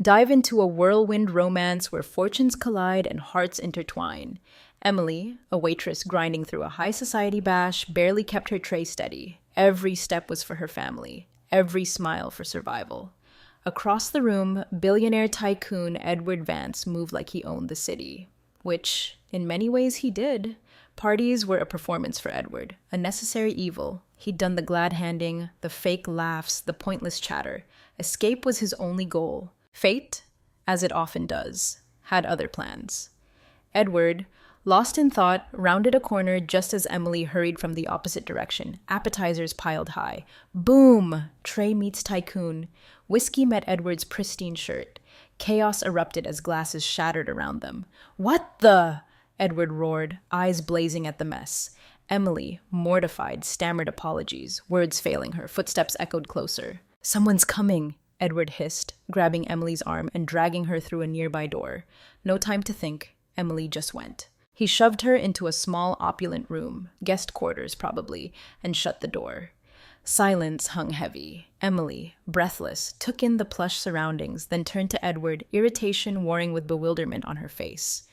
Dive into a whirlwind romance where fortunes collide and hearts intertwine. Emily, a waitress grinding through a high society bash, barely kept her tray steady. Every step was for her family, every smile for survival. Across the room, billionaire tycoon Edward Vance moved like he owned the city. Which, in many ways, he did. Parties were a performance for Edward, a necessary evil. He'd done the glad-handing, the fake laughs, the pointless chatter. Escape was his only goal. Fate, as it often does, had other plans. Edward, lost in thought, rounded a corner just as Emily hurried from the opposite direction. Appetizers piled high. Boom! Tray meets tycoon. Whiskey met Edward's pristine shirt. Chaos erupted as glasses shattered around them. What the? Edward roared, eyes blazing at the mess. Emily, mortified, stammered apologies, words failing her. Footsteps echoed closer. Someone's coming, Edward hissed, grabbing Emily's arm and dragging her through a nearby door. No time to think. Emily just went. He shoved her into a small, opulent room, guest quarters probably, and shut the door. Silence hung heavy. Emily, breathless, took in the plush surroundings, then turned to Edward, irritation warring with bewilderment on her face.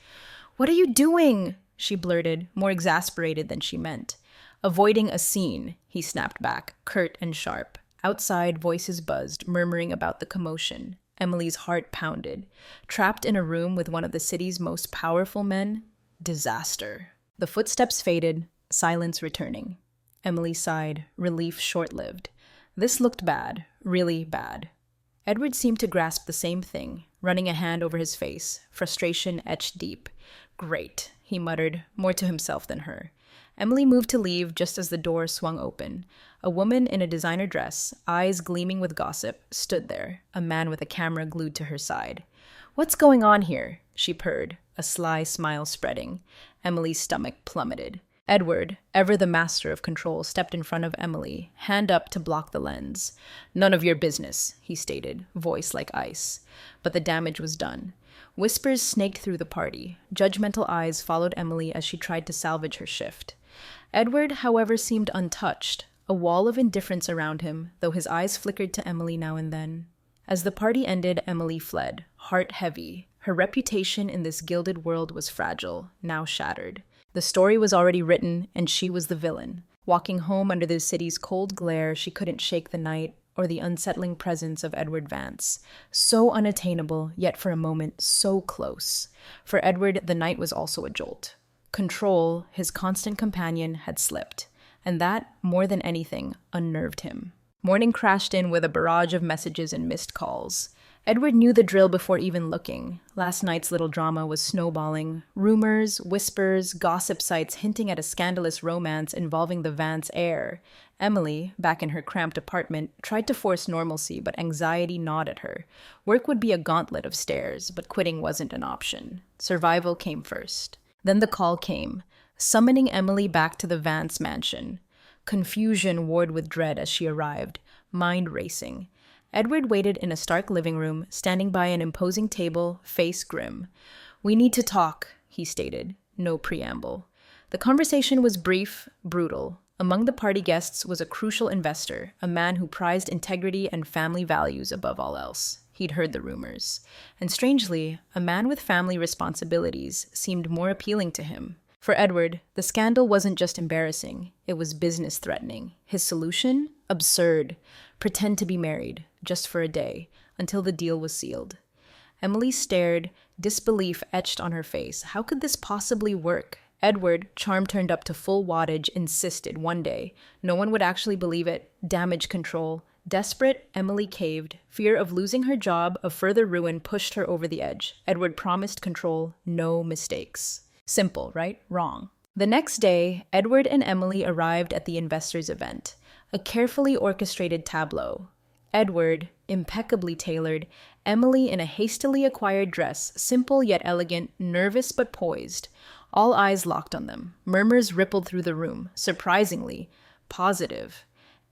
"What are you doing?" she blurted, more exasperated than she meant. "Avoiding a scene," he snapped back, curt and sharp. Outside, voices buzzed, murmuring about the commotion. Emily's heart pounded. Trapped in a room with one of the city's most powerful men? Disaster. The footsteps faded, silence returning. Emily sighed, relief short-lived. This looked bad, really bad. Edward seemed to grasp the same thing, running a hand over his face, frustration etched deep. "Great," he muttered, more to himself than her. Emily moved to leave just as the door swung open. A woman in a designer dress, eyes gleaming with gossip, stood there, a man with a camera glued to her side. "What's going on here?" she purred, a sly smile spreading. Emily's stomach plummeted. Edward, ever the master of control, stepped in front of Emily, hand up to block the lens. "None of your business," he stated, voice like ice. But the damage was done. Whispers snaked through the party. Judgmental eyes followed Emily as she tried to salvage her shift. Edward, however, seemed untouched, a wall of indifference around him, though his eyes flickered to Emily now and then. As the party ended, Emily fled, heart heavy. Her reputation in this gilded world was fragile, now shattered. The story was already written, and she was the villain. Walking home under the city's cold glare, she couldn't shake the night or the unsettling presence of Edward Vance. So unattainable, yet for a moment so close. For Edward, the night was also a jolt. Control, his constant companion, had slipped, and that, more than anything, unnerved him. Morning crashed in with a barrage of messages and missed calls. Edward knew the drill before even looking. Last night's little drama was snowballing. Rumors, whispers, gossip sites hinting at a scandalous romance involving the Vance heir. Emily, back in her cramped apartment, tried to force normalcy, but anxiety gnawed at her. Work would be a gauntlet of stairs, but quitting wasn't an option. Survival came first. Then the call came, summoning Emily back to the Vance mansion. Confusion warred with dread as she arrived, mind racing. Edward waited in a stark living room, standing by an imposing table, face grim. "We need to talk," he stated, no preamble. The conversation was brief, brutal. Among the party guests was a crucial investor, a man who prized integrity and family values above all else. He'd heard the rumors. And strangely, a man with family responsibilities seemed more appealing to him. For Edward, the scandal wasn't just embarrassing, it was business-threatening. His solution? Absurd. Pretend to be married, just for a day, until the deal was sealed. Emily stared, disbelief etched on her face. How could this possibly work? Edward, charm turned up to full wattage, insisted one day. No one would actually believe it. Damage control. Desperate, Emily caved. Fear of losing her job, of further ruin, pushed her over the edge. Edward promised control, no mistakes. Simple, right? Wrong. The next day, Edward and Emily arrived at the investors' event. A carefully orchestrated tableau. Edward, impeccably tailored, Emily in a hastily acquired dress, simple yet elegant, nervous but poised. All eyes locked on them. Murmurs rippled through the room, surprisingly positive.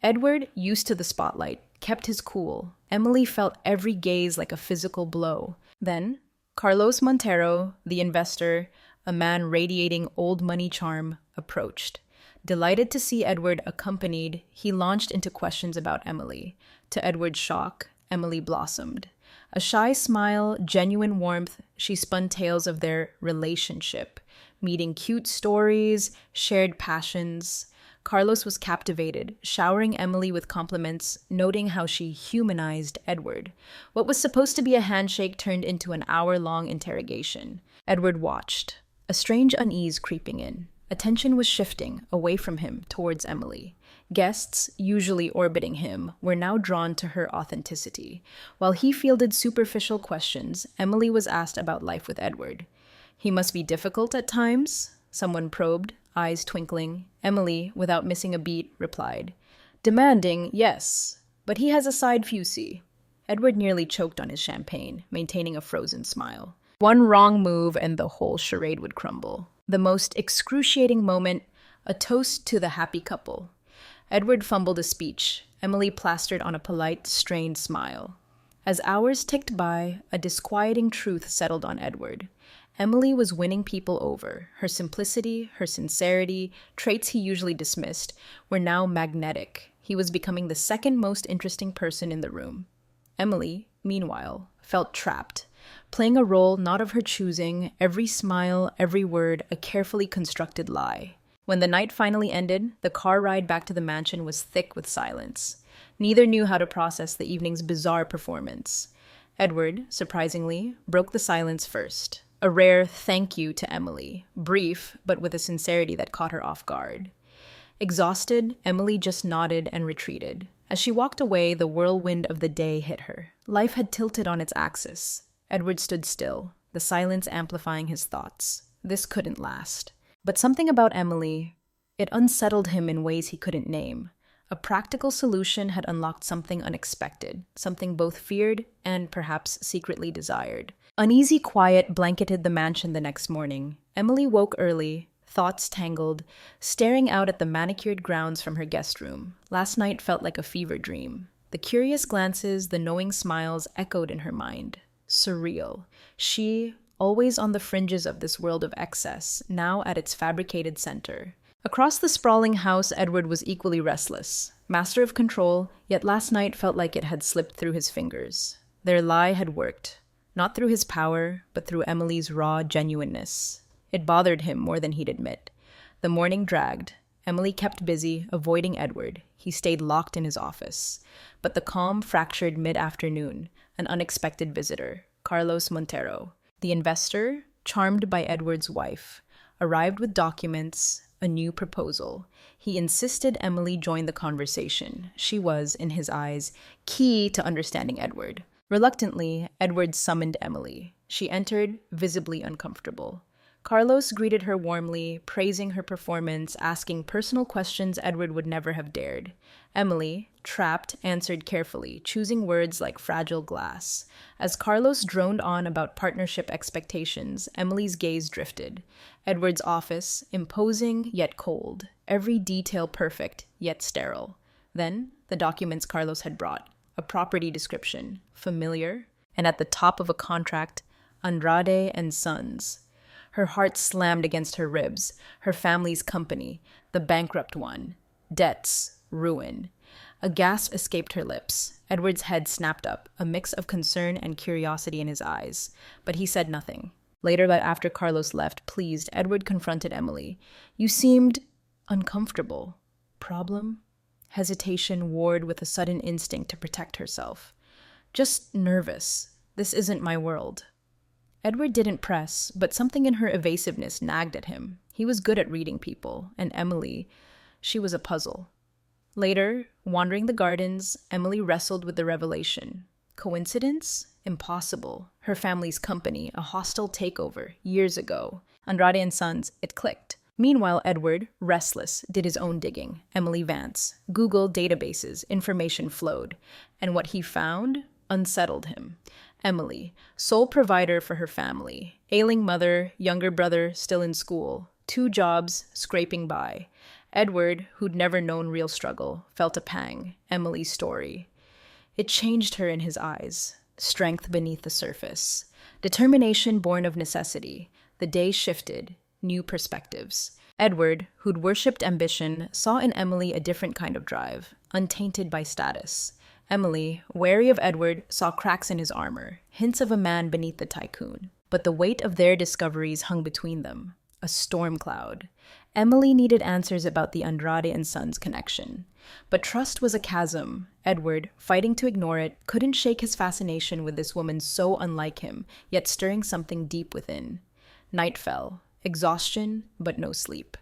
Edward, used to the spotlight, kept his cool. Emily felt every gaze like a physical blow. Then, Carlos Montero, the investor, a man radiating old money charm, approached. Delighted to see Edward accompanied, he launched into questions about Emily. To Edward's shock, Emily blossomed. A shy smile, genuine warmth, she spun tales of their relationship, meeting cute stories, shared passions. Carlos was captivated, showering Emily with compliments, noting how she humanized Edward. What was supposed to be a handshake turned into an hour-long interrogation. Edward watched, a strange unease creeping in. Attention was shifting away from him towards Emily. Guests, usually orbiting him, were now drawn to her authenticity. While he fielded superficial questions, Emily was asked about life with Edward. "He must be difficult at times?" Someone probed, eyes twinkling. Emily, without missing a beat, replied, "Demanding, yes, but he has a side fusey." Edward nearly choked on his champagne, maintaining a frozen smile. One wrong move and the whole charade would crumble. The most excruciating moment, a toast to the happy couple. Edward fumbled a speech. Emily plastered on a polite, strained smile. As hours ticked by, a disquieting truth settled on Edward. Emily was winning people over. Her simplicity, her sincerity, traits he usually dismissed, were now magnetic. He was becoming the second most interesting person in the room. Emily, meanwhile, felt trapped, playing a role not of her choosing, every smile, every word, a carefully constructed lie. When the night finally ended, the car ride back to the mansion was thick with silence. Neither knew how to process the evening's bizarre performance. Edward, surprisingly, broke the silence first. A rare thank you to Emily, brief, but with a sincerity that caught her off guard. Exhausted, Emily just nodded and retreated. As she walked away, the whirlwind of the day hit her. Life had tilted on its axis. Edward stood still, the silence amplifying his thoughts. This couldn't last. But something about Emily, it unsettled him in ways he couldn't name. A practical solution had unlocked something unexpected, something both feared and perhaps secretly desired. Uneasy quiet blanketed the mansion the next morning. Emily woke early, thoughts tangled, staring out at the manicured grounds from her guest room. Last night felt like a fever dream. The curious glances, the knowing smiles echoed in her mind. Surreal. She, always on the fringes of this world of excess, now at its fabricated center. Across the sprawling house, Edward was equally restless. Master of control, yet last night felt like it had slipped through his fingers. Their lie had worked. Not through his power, but through Emily's raw genuineness. It bothered him more than he'd admit. The morning dragged. Emily kept busy, avoiding Edward. He stayed locked in his office. But the calm fractured mid-afternoon. An unexpected visitor, Carlos Montero. The investor, charmed by Edward's wife, arrived with documents, a new proposal. He insisted Emily join the conversation. She was, in his eyes, key to understanding Edward. Reluctantly, Edward summoned Emily. She entered, visibly uncomfortable. Carlos greeted her warmly, praising her performance, asking personal questions Edward would never have dared. Emily, trapped, answered carefully, choosing words like fragile glass. As Carlos droned on about partnership expectations, Emily's gaze drifted. Edward's office, imposing yet cold, every detail perfect yet sterile. Then, the documents Carlos had brought. A property description, familiar, and at the top of a contract, Andrade and Sons. Her heart slammed against her ribs. Her family's company, the bankrupt one. Debts, ruin. A gasp escaped her lips. Edward's head snapped up, a mix of concern and curiosity in his eyes. But he said nothing. Later, after Carlos left, pleased, Edward confronted Emily. "You seemed uncomfortable. Problem?" Hesitation warred with a sudden instinct to protect herself. "Just nervous. This isn't my world." Edward didn't press, but something in her evasiveness nagged at him. He was good at reading people, and Emily, she was a puzzle. Later, wandering the gardens, Emily wrestled with the revelation. Coincidence? Impossible. Her family's company, a hostile takeover, years ago. Andrade and Sons, it clicked. Meanwhile, Edward, restless, did his own digging. Emily Vance. Google databases, information flowed. And what he found unsettled him. Emily, sole provider for her family. Ailing mother, younger brother still in school. 2 jobs, scraping by. Edward, who'd never known real struggle, felt a pang. Emily's story. It changed her in his eyes. Strength beneath the surface. Determination born of necessity. The day shifted. New perspectives. Edward, who'd worshipped ambition, saw in Emily a different kind of drive, untainted by status. Emily, wary of Edward, saw cracks in his armor, hints of a man beneath the tycoon. But the weight of their discoveries hung between them, a storm cloud. Emily needed answers about the Andrade and Sons connection. But trust was a chasm. Edward, fighting to ignore it, couldn't shake his fascination with this woman so unlike him, yet stirring something deep within. Night fell. Exhaustion, but no sleep.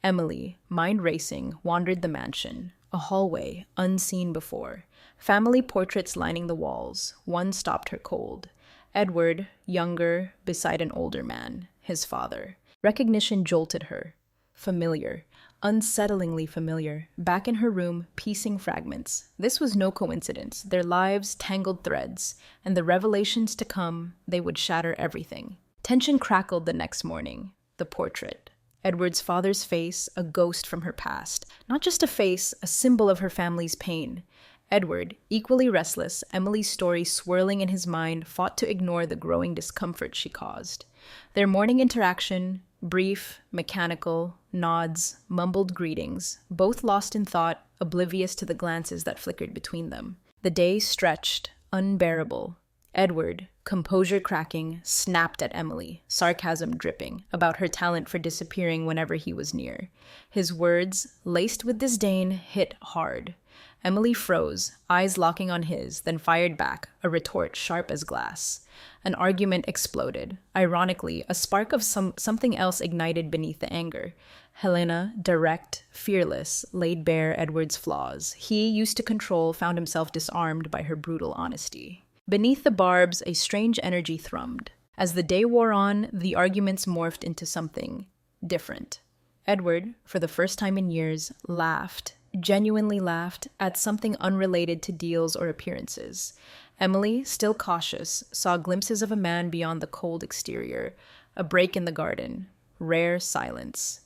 Emily, mind racing, wandered the mansion. A hallway, unseen before. Family portraits lining the walls. One stopped her cold. Edward, younger, beside an older man, his father. Recognition jolted her. Familiar, unsettlingly familiar, back in her room, piecing fragments. This was no coincidence. Their lives tangled threads, and the revelations to come, they would shatter everything. Tension crackled the next morning. The portrait. Edward's father's face, a ghost from her past. Not just a face, a symbol of her family's pain. Edward, equally restless, Emily's story swirling in his mind, fought to ignore the growing discomfort she caused. Their morning interaction, brief, mechanical, nods, mumbled greetings, both lost in thought, oblivious to the glances that flickered between them. The day stretched, unbearable. Edward, composure cracking, snapped at Emily, sarcasm dripping, about her talent for disappearing whenever he was near. His words, laced with disdain, hit hard. Emily froze, eyes locking on his, then fired back, a retort sharp as glass. An argument exploded. Ironically, a spark of something else ignited beneath the anger. Helena, direct, fearless, laid bare Edward's flaws. He, used to control, found himself disarmed by her brutal honesty. Beneath the barbs, a strange energy thrummed. As the day wore on, the arguments morphed into something different. Edward, for the first time in years, laughed, genuinely laughed, at something unrelated to deals or appearances. Emily, still cautious, saw glimpses of a man beyond the cold exterior, a break in the garden, rare silence.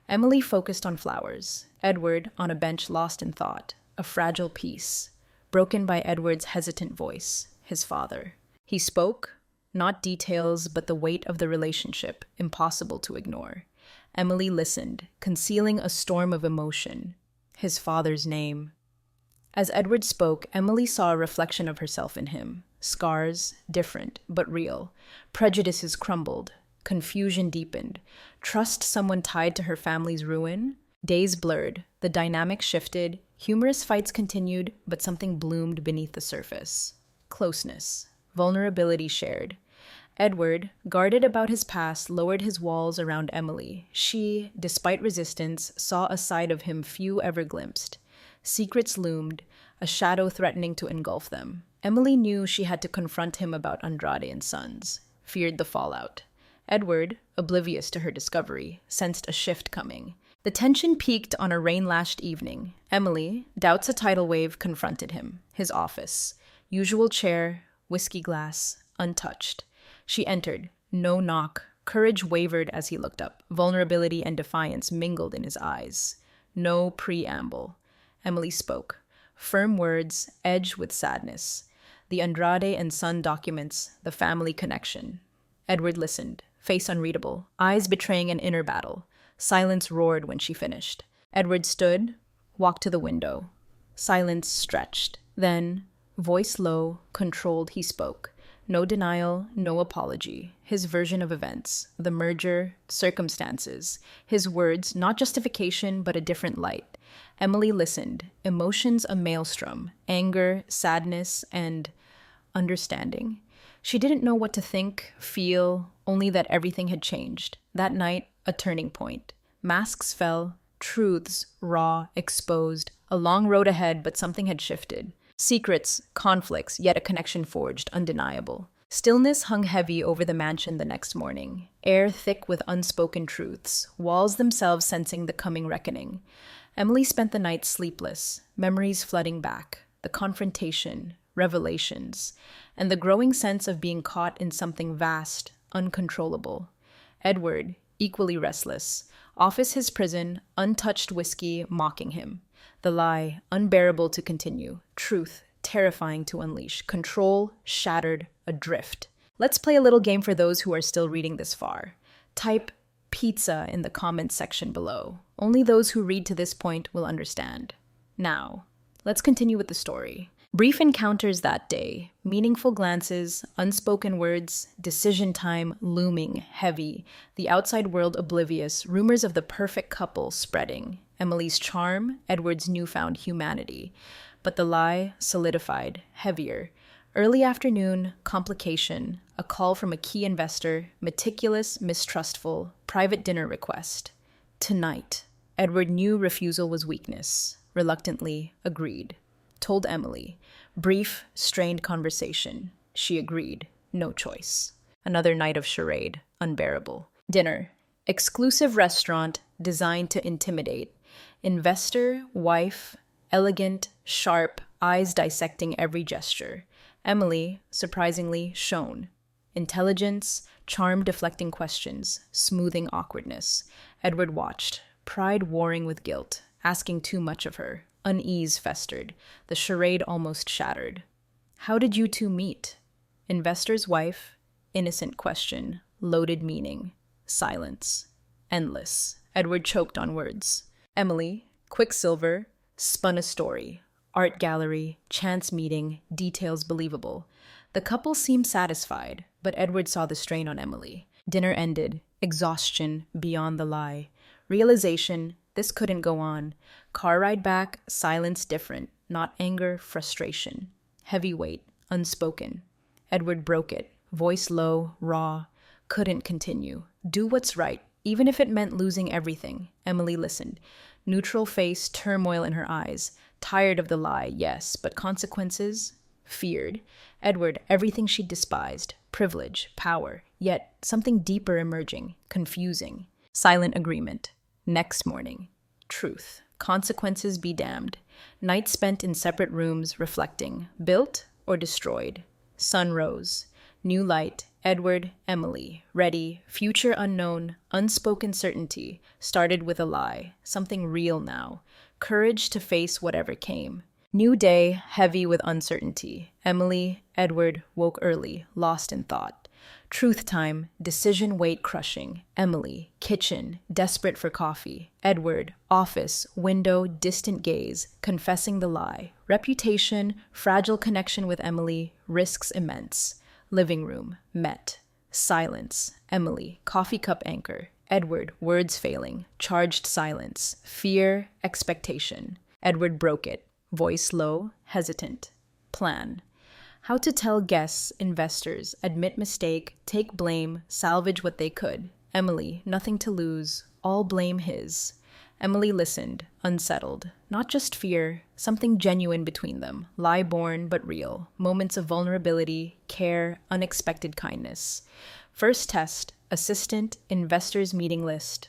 Emily focused on flowers, Edward on a bench lost in thought, a fragile peace, broken by Edward's hesitant voice, his father. He spoke, not details, but the weight of the relationship, impossible to ignore. Emily listened, concealing a storm of emotion. His father's name. As Edward spoke, Emily saw a reflection of herself in him. Scars, different, but real. Prejudices crumbled. Confusion deepened. Trust someone tied to her family's ruin? Days blurred. The dynamic shifted. Humorous fights continued, but something bloomed beneath the surface. Closeness. Vulnerability shared. Edward, guarded about his past, lowered his walls around Emily. She, despite resistance, saw a side of him few ever glimpsed. Secrets loomed, a shadow threatening to engulf them. Emily knew she had to confront him about Andrade and Sons, feared the fallout. Edward, oblivious to her discovery, sensed a shift coming. The tension peaked on a rain-lashed evening. Emily, doubts a tidal wave, confronted him. His office. Usual chair, whiskey glass, untouched. She entered. No knock. Courage wavered as he looked up. Vulnerability and defiance mingled in his eyes. No preamble. Emily spoke. Firm words, edged with sadness. The Andrade and Son documents, the family connection. Edward listened, face unreadable, eyes betraying an inner battle. Silence roared when she finished. Edward stood, walked to the window. Silence stretched. Then, voice low, controlled, he spoke. No denial, no apology. His version of events, the merger, circumstances. His words, not justification, but a different light. Emily listened, emotions a maelstrom, anger, sadness, and understanding. She didn't know what to think, feel, only that everything had changed. That night, a turning point. Masks fell, truths, raw, exposed. A long road ahead, but something had shifted. Secrets, conflicts, yet a connection forged, undeniable. Stillness hung heavy over the mansion the next morning, air thick with unspoken truths, walls themselves sensing the coming reckoning. Emily spent the night sleepless, memories flooding back, the confrontation, revelations, and the growing sense of being caught in something vast, uncontrollable. Edward, equally restless, office his prison, untouched whiskey mocking him. The lie, unbearable to continue. Truth, terrifying to unleash. Control, shattered, adrift. Let's play a little game for those who are still reading this far. Type pizza in the comments section below. Only those who read to this point will understand. Now, let's continue with the story. Brief encounters that day, meaningful glances, unspoken words, decision time looming heavy, the outside world oblivious, rumors of the perfect couple spreading, Emily's charm, Edward's newfound humanity. But the lie solidified, heavier. Early afternoon, complication, a call from a key investor, meticulous, mistrustful, private dinner request. Tonight. Edward knew refusal was weakness, reluctantly agreed. Told Emily. Brief, strained conversation. She agreed. No choice. Another night of charade. Unbearable. Dinner. Exclusive restaurant designed to intimidate. Investor, wife, elegant, sharp, eyes dissecting every gesture. Emily, surprisingly, shone. Intelligence, charm deflecting questions, smoothing awkwardness. Edward watched, pride warring with guilt, asking too much of her. Unease festered. The charade almost shattered. How did you two meet? Investor's wife, innocent question, loaded meaning. Silence. Endless. Edward choked on words. Emily, Quicksilver, spun a story. Art gallery, chance meeting, details believable. The couple seemed satisfied, but Edward saw the strain on Emily. Dinner ended, exhaustion beyond the lie. Realization, this couldn't go on. Car ride back, silence different, not anger, frustration. Heavy weight, unspoken. Edward broke it, voice low, raw. Couldn't continue. Do what's right, even if it meant losing everything. Emily listened. Neutral face, turmoil in her eyes. Tired of the lie, yes, but consequences? Feared. Edward, everything she despised. Privilege, power, yet something deeper emerging, confusing. Silent agreement. Next morning. Truth. Consequences be damned. Night spent in separate rooms, reflecting. Built or destroyed? Sun rose. New light. Edward, Emily. Ready. Future unknown. Unspoken certainty. Started with a lie. Something real now. Courage to face whatever came. New day, heavy with uncertainty. Emily, Edward woke early, lost in thought. Truth time, decision weight crushing. Emily, kitchen, desperate for coffee. Edward, office, window, distant gaze, confessing the lie. Reputation, fragile connection with Emily, risks immense. Living room, met. Silence. Emily, coffee cup anchor. Edward, words failing. Charged silence. Fear, expectation. Edward broke it. Voice low, hesitant. Plan. How to tell guests, investors, admit mistake, take blame, salvage what they could. Emily, nothing to lose, all blame his. Emily listened, unsettled. Not just fear, something genuine between them. Lie born but real. Moments of vulnerability, care, unexpected kindness. First test, assistant, investors meeting list.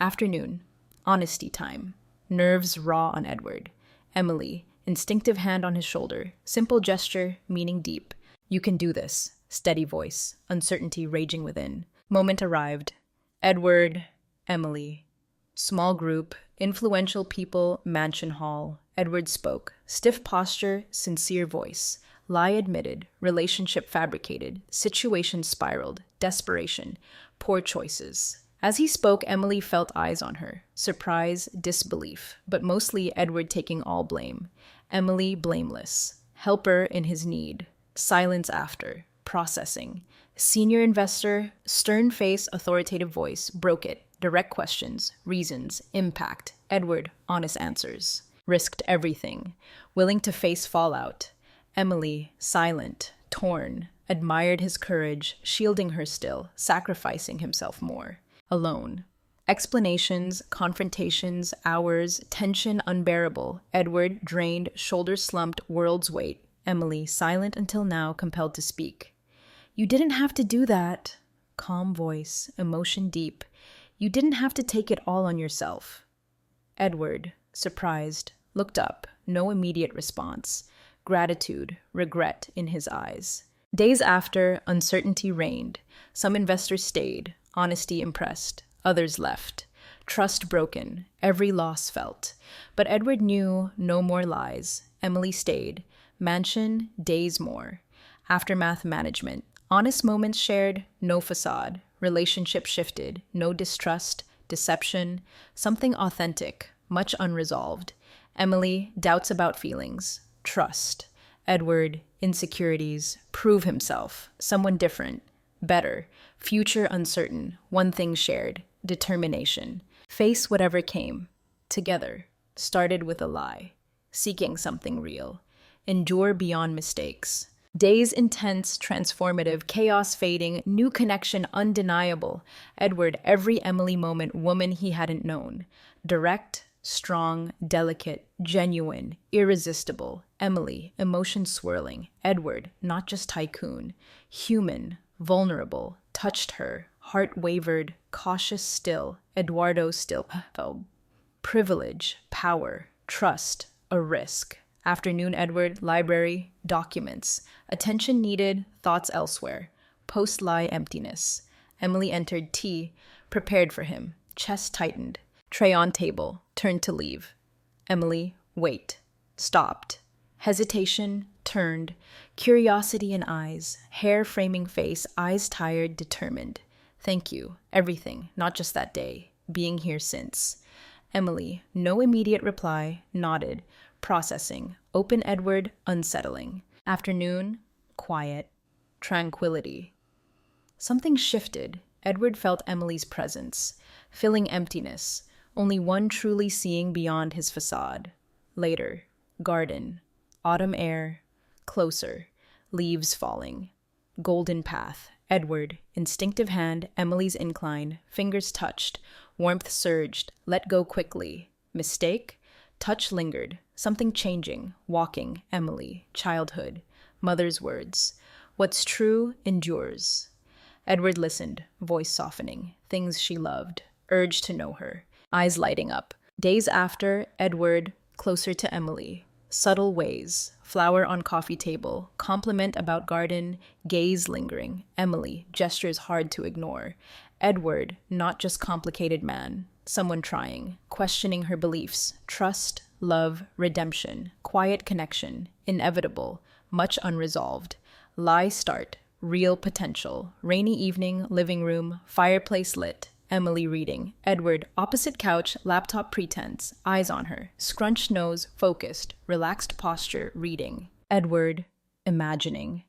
Afternoon, honesty time. Nerves raw on Edward. Emily, instinctive hand on his shoulder. Simple gesture, meaning deep. You can do this. Steady voice. Uncertainty raging within. Moment arrived. Edward, Emily. Small group, influential people, mansion hall. Edward spoke. Stiff posture, sincere voice. Lie admitted, relationship fabricated, situation spiraled, desperation, poor choices. As he spoke, Emily felt eyes on her. Surprise, disbelief, but mostly Edward taking all blame. Emily blameless. Helper in his need. Silence after. Processing. Senior investor, stern face, authoritative voice, broke it. Direct questions, reasons, impact. Edward, honest answers. Risked everything. Willing to face fallout. Emily, silent, torn, admired his courage, shielding her still, sacrificing himself more. Alone. Explanations, confrontations, hours, tension unbearable. Edward, drained, shoulders slumped, world's weight. Emily, silent until now, compelled to speak. You didn't have to do that. Calm voice, emotion deep. You didn't have to take it all on yourself. Edward, surprised, looked up, no immediate response. Gratitude, regret in his eyes. Days after, uncertainty reigned. Some investors stayed, honesty impressed. Others left. Trust broken, every loss felt. But Edward knew no more lies. Emily stayed. Mansion, days more. Aftermath management. Honest moments shared, no facade. Relationship shifted, no distrust, deception. Something authentic, much unresolved. Emily, doubts about feelings. Trust. Edward, insecurities, prove himself, someone different, better, future uncertain, one thing shared, determination. Face whatever came, together, started with a lie, seeking something real. Endure beyond mistakes. Days intense, transformative, chaos fading, new connection undeniable. Edward, every Emily moment, woman he hadn't known. Direct, strong, delicate, genuine, irresistible. Emily, emotion swirling. Edward, not just tycoon. Human, vulnerable, touched her. Heart wavered, cautious still. Eduardo still felt. Privilege, power, trust, a risk. Afternoon, Edward, library, documents. Attention needed, thoughts elsewhere. Post-lie emptiness. Emily entered tea, prepared for him. Chest tightened. Tray on table, turned to leave. Emily, wait. Stopped. Hesitation, turned. Curiosity in eyes. Hair framing face, eyes tired, determined. Thank you. Everything, not just that day. Being here since. Emily, no immediate reply, nodded. Processing. Open Edward, unsettling. Afternoon, quiet. Tranquility. Something shifted. Edward felt Emily's presence, filling emptiness, only one truly seeing beyond his facade. Later, garden. Autumn air. Closer. Leaves falling. Golden path. Edward, instinctive hand, Emily's incline, fingers touched, warmth surged, let go quickly. Mistake? Touch lingered, something changing, walking, Emily, childhood, mother's words. What's true endures. Edward listened, voice softening, things she loved, urge to know her, eyes lighting up. Days after, Edward, closer to Emily. Subtle ways, flower on coffee table, compliment about garden, gaze lingering. Emily, gestures hard to ignore. Edward, not just complicated man, someone trying, questioning her beliefs, trust, love, redemption, quiet connection, inevitable, much unresolved. Lie start, real potential, rainy evening, living room, fireplace lit. Emily reading. Edward, opposite couch, laptop pretense, eyes on her, scrunched nose, focused, relaxed posture, reading. Edward, imagining.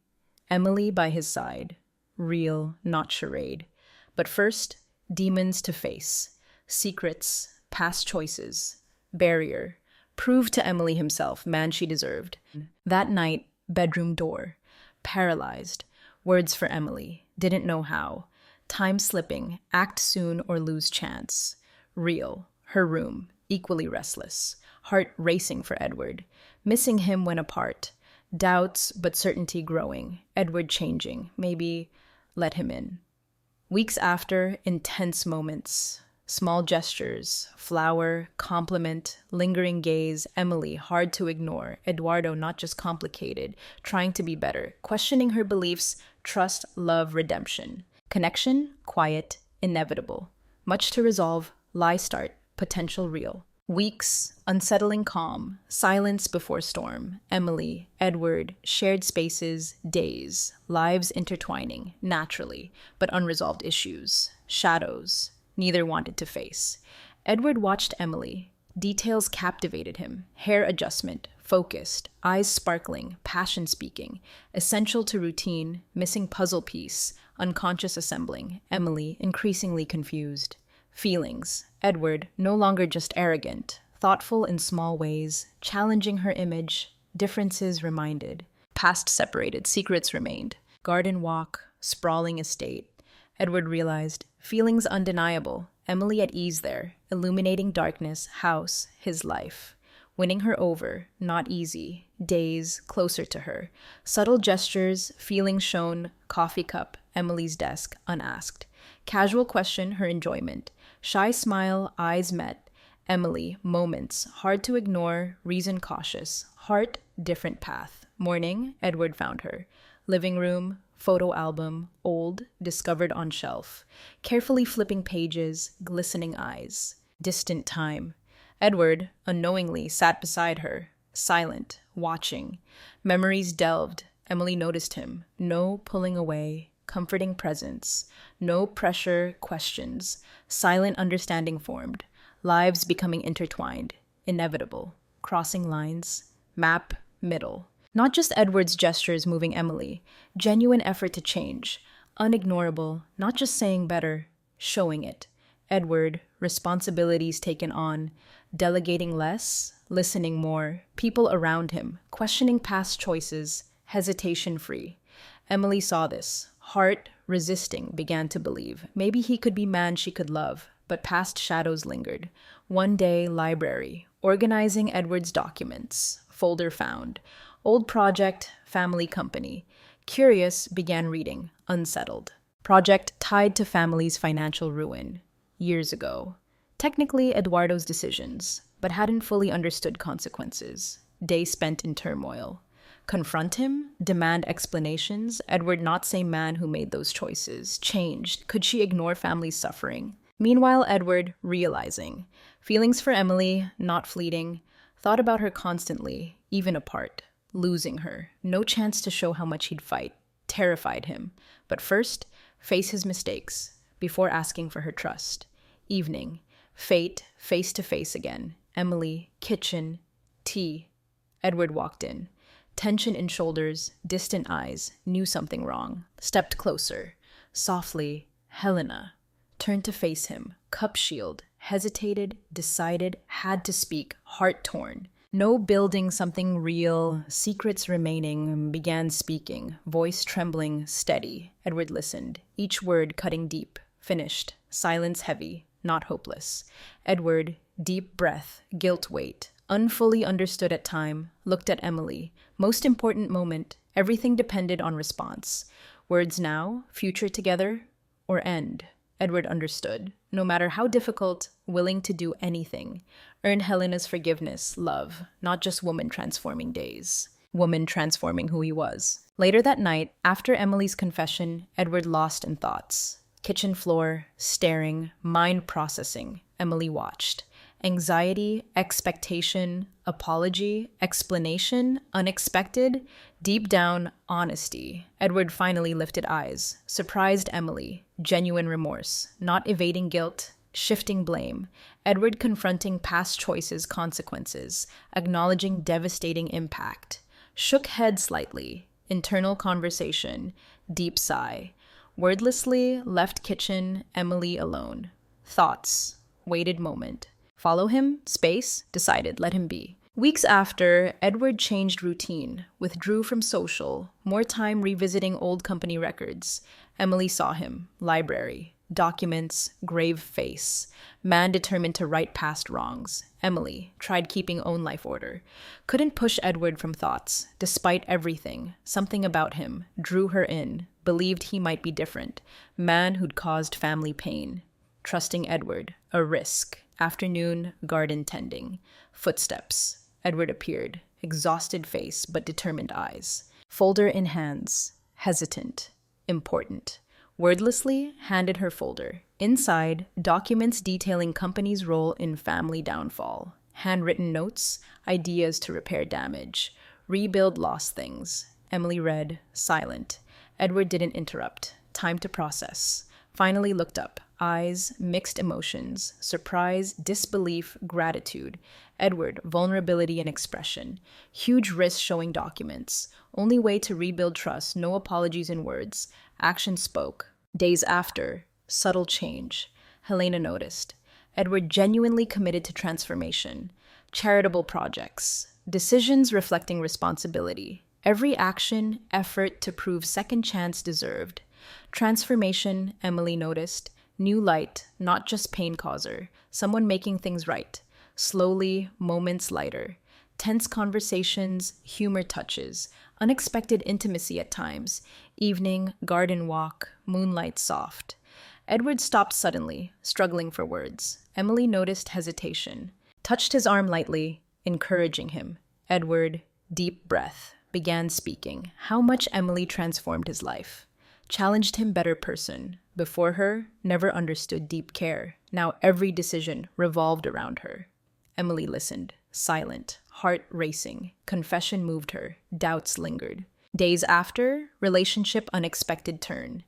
Emily by his side. Real, not charade. But first, demons to face. Secrets, past choices. Barrier. Prove to Emily himself, man she deserved. That night, bedroom door. Paralyzed. Words for Emily. Didn't know how. Time slipping, act soon or lose chance. Real, her room, equally restless. Heart racing for Edward. Missing him when apart. Doubts, but certainty growing. Edward changing. Maybe let him in. Weeks after, intense moments. Small gestures, flower, compliment, lingering gaze. Emily, hard to ignore. Eduardo, not just complicated, trying to be better. Questioning her beliefs, trust, love, redemption. Connection, quiet, inevitable. Much to resolve, lie start, potential real. Weeks, unsettling calm, silence before storm. Emily, Edward, shared spaces, days, lives intertwining, naturally, but unresolved issues. Shadows, neither wanted to face. Edward watched Emily. Details captivated him. Hair adjustment, focused, eyes sparkling, passion speaking. Essential to routine, missing puzzle piece, unconscious assembling. Emily, increasingly confused. Feelings. Edward, no longer just arrogant, thoughtful in small ways, challenging her image. Differences reminded. Past separated, secrets remained. Garden walk, sprawling estate. Edward realized, feelings undeniable. Emily at ease there, illuminating darkness, house, his life. Winning her over, not easy. Days, closer to her. Subtle gestures, feelings shown, coffee cup, Emily's desk, unasked. Casual question, her enjoyment. Shy smile, eyes met. Emily, moments, hard to ignore, reason cautious. Heart, different path. Morning, Edward found her. Living room, photo album, old, discovered on shelf. Carefully flipping pages, glistening eyes. Distant time. Edward, unknowingly, sat beside her, silent, watching. Memories delved. Emily noticed him. No pulling away, comforting presence. No pressure, questions. Silent understanding formed. Lives becoming intertwined. Inevitable. Crossing lines. Map, middle. Not just Edward's gestures moving Emily, genuine effort to change. Unignorable, not just saying better, showing it. Edward, responsibilities taken on, delegating less, listening more, people around him, questioning past choices, hesitation free. Emily saw this. Heart, resisting, began to believe. Maybe he could be man she could love, but past shadows lingered. One day, library, organizing Edward's documents, folder found. Old project, family company. Curious, began reading, unsettled. Project tied to family's financial ruin. Years ago. Technically Eduardo's decisions, but hadn't fully understood consequences. Day spent in turmoil. Confront him? Demand explanations? Edward not same man who made those choices. Changed. Could she ignore family's suffering? Meanwhile, Edward, realizing. Feelings for Emily, not fleeting. Thought about her constantly, even apart. Losing her. No chance to show how much he'd fight. Terrified him. But first, face his mistakes, before asking for her trust. Evening. Fate, face to face again. Emily, kitchen, tea. Edward walked in. Tension in shoulders, distant eyes, knew something wrong. Stepped closer. Softly, Helena. Turned to face him, cup shield. Hesitated, decided, had to speak, heart torn. No building something real, secrets remaining, began speaking, voice trembling, steady. Edward listened, each word cutting deep. Finished, silence heavy, not hopeless. Edward, deep breath, guilt weight. Unfully understood at time, looked at Emily. Most important moment, everything depended on response. Words now, future together, or end. Edward understood. No matter how difficult, willing to do anything. Earn Helena's forgiveness, love, not just woman transforming days. Woman transforming who he was. Later that night, after Emily's confession, Edward lost in thoughts. Kitchen floor, staring, mind processing. Emily watched. Anxiety, expectation, apology, explanation, unexpected, deep down, honesty. Edward finally lifted eyes. Surprised Emily. Genuine remorse. Not evading guilt, shifting blame. Edward confronting past choices' consequences, acknowledging devastating impact. Shook head slightly. Internal conversation. Deep sigh. Wordlessly left kitchen, Emily alone. Thoughts. Waited moment. Follow him? Space? Decided, let him be. Weeks after, Edward changed routine, withdrew from social, more time revisiting old company records. Emily saw him. Library. Documents. Grave face. Man determined to right past wrongs. Emily tried keeping own life order. Couldn't push Edward from thoughts. Despite everything, something about him drew her in. Believed he might be different. Man who'd caused family pain. Trusting Edward. A risk. Afternoon, garden tending. Footsteps. Edward appeared. Exhausted face, but determined eyes. Folder in hands. Hesitant. Important. Wordlessly, handed her folder. Inside, documents detailing company's role in family downfall. Handwritten notes, ideas to repair damage. Rebuild lost things. Emily read, silent. Edward didn't interrupt. Time to process. Finally looked up. Eyes, mixed emotions. Surprise, disbelief, gratitude. Edward, vulnerability and expression. Huge risk showing documents. Only way to rebuild trust, no apologies in words. Action spoke. Days after, subtle change. Helena noticed. Edward genuinely committed to transformation. Charitable projects. Decisions reflecting responsibility. Every action, effort to prove second chance deserved. Transformation, Emily noticed. New light, not just pain causer. Someone making things right. Slowly, moments lighter. Tense conversations, humor touches. Unexpected intimacy at times. Evening, garden walk, moonlight soft. Edward stopped suddenly, struggling for words. Emily noticed hesitation. Touched his arm lightly, encouraging him. Edward, deep breath, began speaking. How much Emily transformed his life. Challenged him better person. Before her, never understood deep care. Now every decision revolved around her. Emily listened, silent, heart racing. Confession moved her. Doubts lingered. Days after, relationship unexpected turn.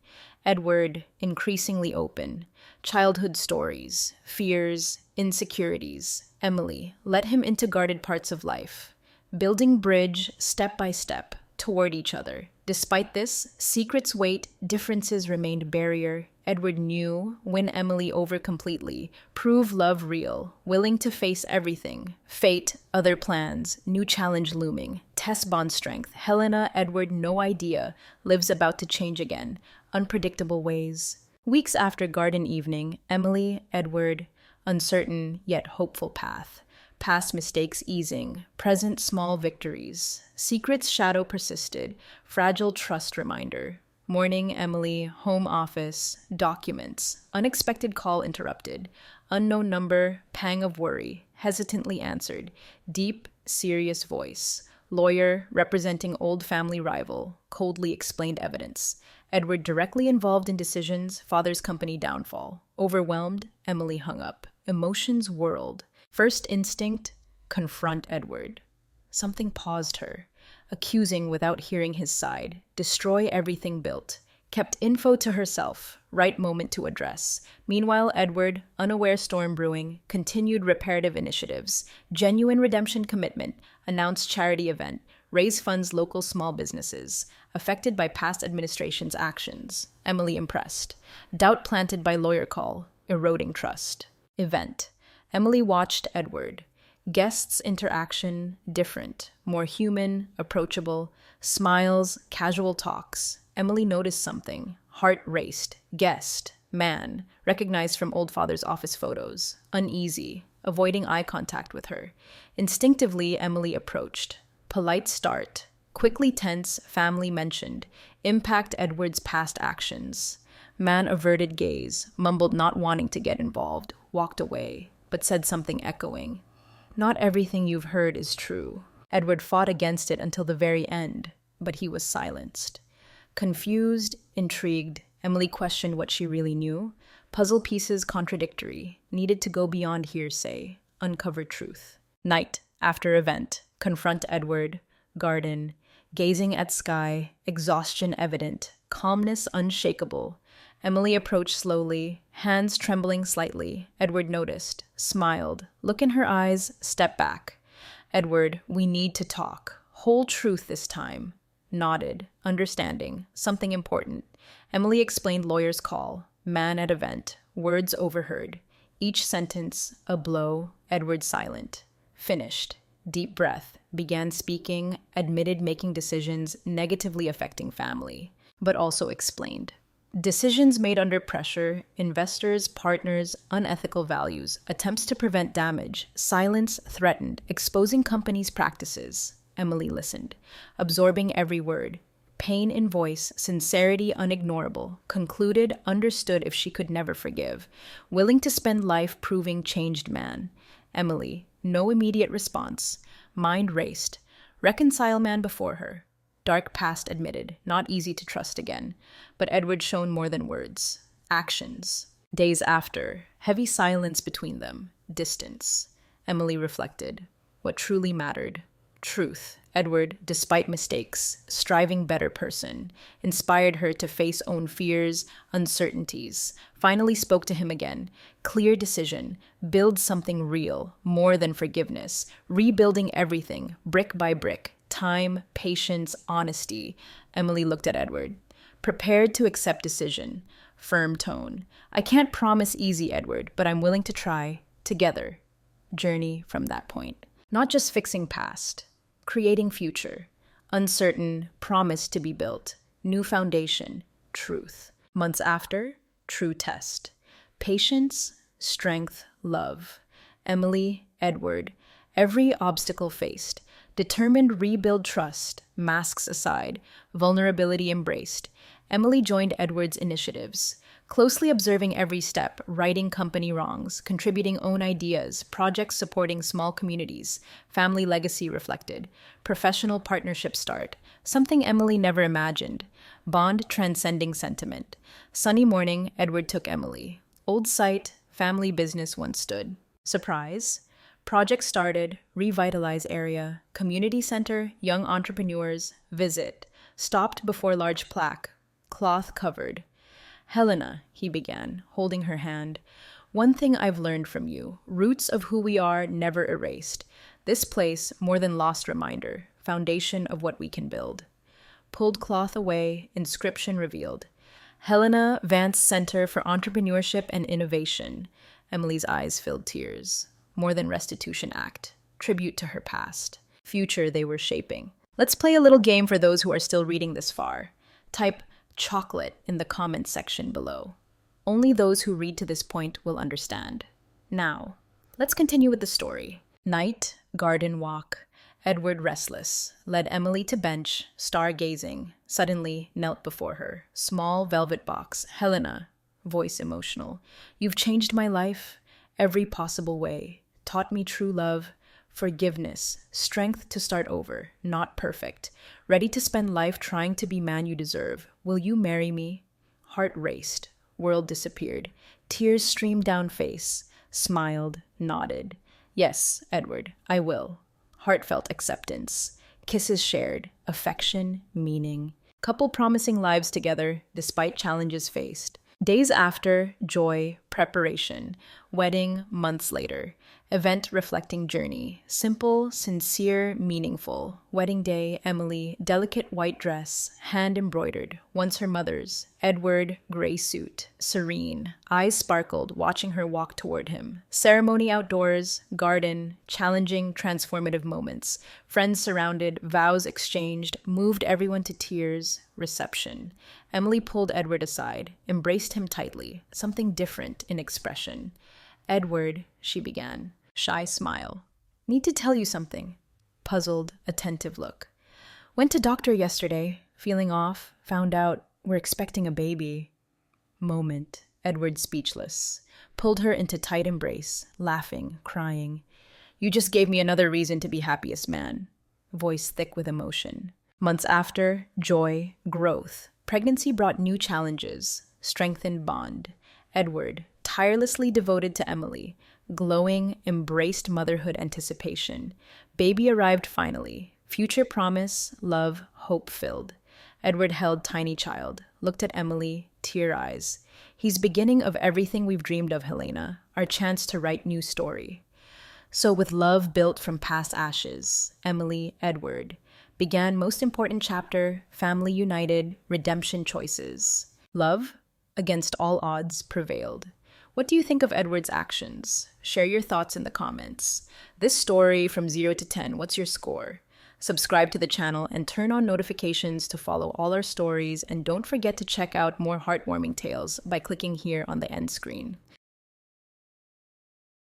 Edward, increasingly open. Childhood stories, fears, insecurities. Emily, let him into guarded parts of life. building bridge step by step toward each other. Despite this, secrets wait, differences remained barrier. Edward knew, win Emily over completely, prove love real, willing to face everything. Fate, other plans, new challenge looming, test bond strength. Helena, Edward, no idea, lives about to change again, unpredictable ways. Weeks after garden evening, Emily, Edward, uncertain yet hopeful path. Past mistakes easing, present small victories. Secret's shadow persisted, fragile trust reminder. Morning, Emily, home office, documents. Unexpected call interrupted. Unknown number, pang of worry. Hesitantly answered. Deep, serious voice. Lawyer, representing old family rival. Coldly explained evidence. Edward directly involved in decisions, father's company downfall. Overwhelmed, Emily hung up. Emotions whirled. First instinct, confront Edward. Something paused her, accusing without hearing his side, destroy everything built. Kept info to herself, right moment to address. Meanwhile, Edward, unaware storm brewing, continued reparative initiatives, genuine redemption commitment, announced charity event, raise funds local small businesses, affected by past administration's actions. Emily impressed. Doubt planted by lawyer call, eroding trust. Event. Emily watched Edward. Guests' interaction different, more human, approachable, smiles, casual talks. Emily noticed something. Heart raced. Guest, man, recognized from old father's office photos. Uneasy, avoiding eye contact with her. Instinctively, Emily approached. Polite start. Quickly tense, family mentioned. Impact Edward's past actions. Man averted gaze, mumbled not wanting to get involved, walked away, but said something echoing. Not everything you've heard is true. Edward fought against it until the very end, but he was silenced. Confused, intrigued, Emily questioned what she really knew. Puzzle pieces contradictory, needed to go beyond hearsay, uncover truth. Night, after event, confront Edward, garden, gazing at sky, exhaustion evident, calmness unshakable. Emily approached slowly, hands trembling slightly. Edward noticed, smiled. Look in her eyes, step back. Edward, we need to talk. Whole truth this time. Nodded, understanding, something important. Emily explained lawyer's call, man at event, words overheard. Each sentence, a blow, Edward silent. Finished. Deep breath, began speaking, admitted making decisions negatively affecting family, but also explained. Decisions made under pressure, investors, partners, unethical values, attempts to prevent damage, silence threatened, exposing companies' practices. Emily listened, absorbing every word. Pain in voice, sincerity unignorable, concluded, understood if she could never forgive, willing to spend life proving changed man. Emily, no immediate response. Mind raced. Reconcile man before her. Dark past admitted, not easy to trust again. But Edward shown more than words. Actions. Days after, heavy silence between them. Distance. Emily reflected. What truly mattered. Truth. Edward, despite mistakes, striving better person, inspired her to face own fears, uncertainties, finally spoke to him again. Clear decision, build something real, more than forgiveness, rebuilding everything, brick by brick, time, patience, honesty. Emily looked at Edward. Prepared to accept decision, firm tone. I can't promise easy, Edward, but I'm willing to try, together. Journey from that point. Not just fixing past. Creating future, uncertain, promise to be built, new foundation, truth. Months after, true test. Patience, strength, love. Emily, Edward, every obstacle faced. Determined rebuild trust, masks aside, vulnerability embraced. Emily joined Edward's initiatives, closely observing every step, righting company wrongs, contributing own ideas, projects supporting small communities, family legacy reflected, professional partnership start, something Emily never imagined, bond transcending sentiment. Sunny morning, Edward took Emily. Old site, family business once stood. Surprise. Project started, revitalize area, community center, young entrepreneurs, visit. Stopped before large plaque, cloth covered. Helena, he began, holding her hand. One thing I've learned from you, roots of who we are never erased. This place, more than lost reminder, foundation of what we can build. Pulled cloth away, inscription revealed. Helena Vance Center for Entrepreneurship and Innovation. Emily's eyes filled tears. More than restitution act. Tribute to her past. Future they were shaping. Let's play a little game for those who are still reading this far. Type chocolate in the comments section below. Only those who read to this point will understand. Now, let's continue with the story. Night, garden walk. Edward, restless, led Emily to bench, stargazing, suddenly knelt before her. Small velvet box. Helena, voice emotional. You've changed my life, every possible way. Taught me true love, forgiveness, strength to start over, not perfect. Ready to spend life trying to be man you deserve. Will you marry me? Heart raced. World disappeared. Tears streamed down face. Smiled, nodded. Yes, Edward, I will. Heartfelt acceptance. Kisses shared. Affection, meaning. Couple promising lives together, despite challenges faced. Days after, joy, preparation. Wedding, months later. Event reflecting journey. Simple, sincere, meaningful. Wedding day, Emily, delicate white dress, hand embroidered, once her mother's. Edward, gray suit, serene. Eyes sparkled, watching her walk toward him. Ceremony outdoors, garden, challenging, transformative moments. Friends surrounded, vows exchanged, moved everyone to tears. Reception. Emily pulled Edward aside, embraced him tightly, something different in expression. Edward, she began. Shy smile. Need to tell you something. Puzzled, attentive look. Went to doctor yesterday, feeling off, found out we're expecting a baby. Moment. Edward speechless. Pulled her into tight embrace, laughing, crying. You just gave me another reason to be happiest man. Voice thick with emotion. Months after, joy, growth. Pregnancy brought new challenges, strengthened bond. Edward, tirelessly devoted to Emily, glowing, embraced motherhood anticipation. Baby arrived finally. Future promise, love, hope-filled. Edward held tiny child, looked at Emily, tear eyes. He's beginning of everything we've dreamed of, Helena, our chance to write new story. So with love built from past ashes, Emily, Edward, began most important chapter, family united, redemption choices. Love, against all odds, prevailed. What do you think of Edward's actions? Share your thoughts in the comments. This story from 0 to 10, what's your score? Subscribe to the channel and turn on notifications to follow all our stories, and don't forget to check out more heartwarming tales by clicking here on the end screen.